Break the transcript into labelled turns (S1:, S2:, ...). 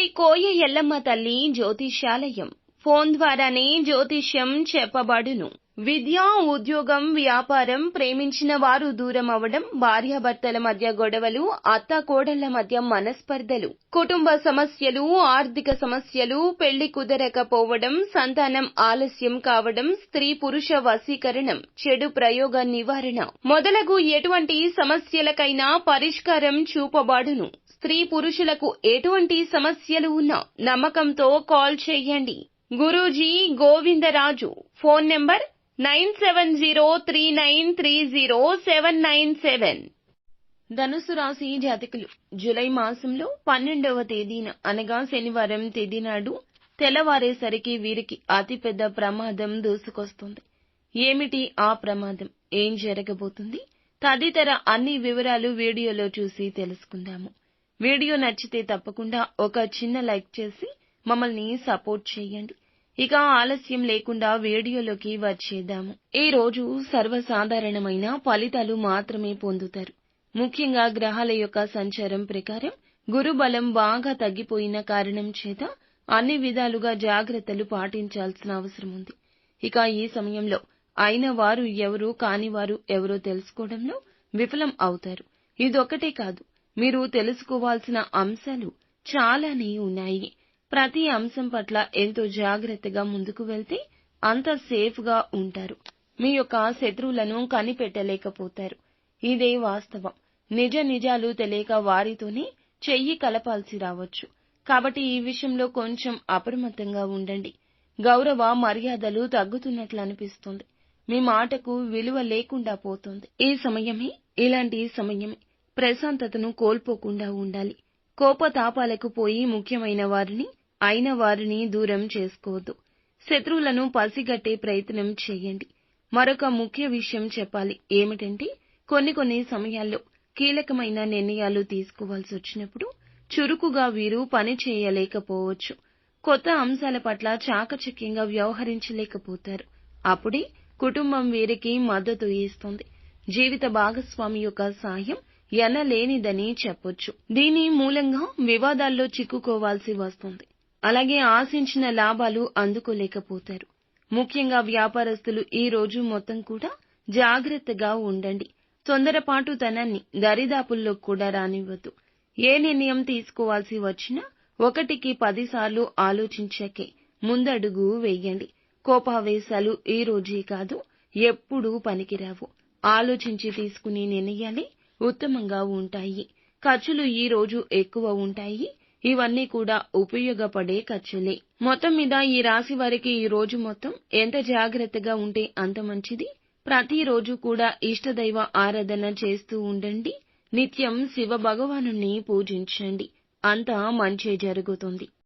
S1: శ్రీ కోయ ఎల్లమ్మ తల్లి జ్యోతిష్యాలయం ఫోన్ ద్వారానే జ్యోతిష్యం చెప్పబడును. విద్య, ఉద్యోగం, వ్యాపారం, ప్రేమించిన వారు దూరం అవడం, భార్యాభర్తల మధ్య గొడవలు, అత్తాకోడళ్ల మధ్య మనస్పర్ధలు, కుటుంబ సమస్యలు, ఆర్థిక సమస్యలు, పెళ్లి కుదరకపోవడం, సంతానం ఆలస్యం కావడం, స్త్రీ పురుష వశీకరణం, చెడు ప్రయోగ నివారణ మొదలగు ఎటువంటి సమస్యలకైనా పరిష్కారం చూపబడును. స్త్రీ పురుషులకు ఎటువంటి సమస్యలు ఉన్నా నమ్మకంతో కాల్ చేయండి. గురూజీ గోవిందరాజు. Phone number 9703930797. ధనుసు రాశి జాతకులు జూలై మాసంలో 12వ తేదీన అనగా శనివారం తేదీ నాడు తెల్లవారేసరికి వీరికి అతిపెద్ద ప్రమాదం దూసుకొస్తుంది. ఏమిటి ఆ ప్రమాదం, ఏం జరగబోతుంది తదితర అన్ని వివరాలు వీడియోలో చూసి తెలుసుకుందాము. వీడియో నచ్చితే తప్పకుండా ఒక చిన్న లైక్ చేసి మమ్మల్ని సపోర్ట్ చేయండి. ఇక ఆలస్యం లేకుండా వీడియోలోకి వచ్చేద్దాము. ఈ రోజు సర్వసాధారణమైన ఫలితాలు మాత్రమే పొందుతారు. ముఖ్యంగా గ్రహాల యొక్క సంచారం ప్రకారం గురు బలం బాగా తగ్గిపోయిన కారణం చేత అన్ని విధాలుగా జాగ్రత్తలు పాటించాల్సిన అవసరం ఉంది. ఇక ఈ సమయంలో అయిన వారు ఎవరు, కాని వారు ఎవరో తెలుసుకోవడంలో విఫలం అవుతారు. ఇదొక్కటే కాదు, మీరు తెలుసుకోవాల్సిన అంశాలు చాలానే ఉన్నాయి. ప్రతి అంశం పట్ల ఎంతో జాగ్రత్తగా ముందుకు వెళ్తే అంత సేఫ్ గా ఉంటారు. మీ యొక్క శత్రువులను కనిపెట్టలేకపోతారు. ఇదే వాస్తవం. నిజాలు తెలియక వారితోనే చెయ్యి కలపాల్సి రావచ్చు. కాబట్టి ఈ విషయంలో కొంచెం అప్రమత్తంగా ఉండండి. గౌరవ మర్యాదలు తగ్గుతున్నట్లు అనిపిస్తుంది. మీ మాటకు విలువ లేకుండా పోతుంది. ఇలాంటి సమయమే ప్రశాంతతను కోల్పోకుండా ఉండాలి. కోపతాపాలకు పోయి ముఖ్యమైన వారిని, అయిన వారిని దూరం చేసుకోవద్దు. శత్రువులను పసిగట్టే ప్రయత్నం చేయండి. మరొక ముఖ్య విషయం చెప్పాలి. ఏమిటంటే కొన్ని సమయాల్లో కీలకమైన నిర్ణయాలు తీసుకోవాల్సి వచ్చినప్పుడు చురుకుగా వీరు పని చేయలేకపోవచ్చు. కొత్త అంశాల పట్ల చాకచక్యంగా వ్యవహరించలేకపోతారు. అప్పుడే కుటుంబం వీరికి మద్దతు ఇస్తుంది. జీవిత భాగస్వామి యొక్క సాయం ఎనలేనిదని చెప్పొచ్చు. దీని మూలంగా వివాదాల్లో చిక్కుకోవాల్సి వస్తుంది. అలాగే ఆశించిన లాభాలు అందుకోలేకపోతారు. ముఖ్యంగా వ్యాపారస్తులు ఈ రోజు మొత్తం కూడా జాగ్రత్తగా ఉండండి. తొందరపాటుతనాన్ని దరిదాపుల్లో కూడా రానివ్వద్దు. ఏ నిర్ణయం తీసుకోవాల్సి వచ్చినా 1కి 10 సార్లు ఆలోచించాకే ముందడుగు వేయండి. కోపావేశాలు ఈ రోజే కాదు, ఎప్పుడూ పనికిరావు. ఆలోచించి తీసుకునే నిర్ణయాలే ఉత్తమంగా ఉంటాయి. ఖర్చులు ఈ రోజు ఎక్కువ ఉంటాయి. ఇవన్నీ కూడా ఉపయోగపడే ఖర్చులే. మొత్తం మీద ఈ రాశి వారికి ఈ రోజు మొత్తం ఎంత జాగ్రత్తగా ఉంటే అంత మంచిది. ప్రతిరోజు కూడా ఇష్టదైవ ఆరాధన చేస్తూ ఉండండి. నిత్యం శివ భగవానుణ్ణి పూజించండి. అంతా మంచే జరుగుతుంది.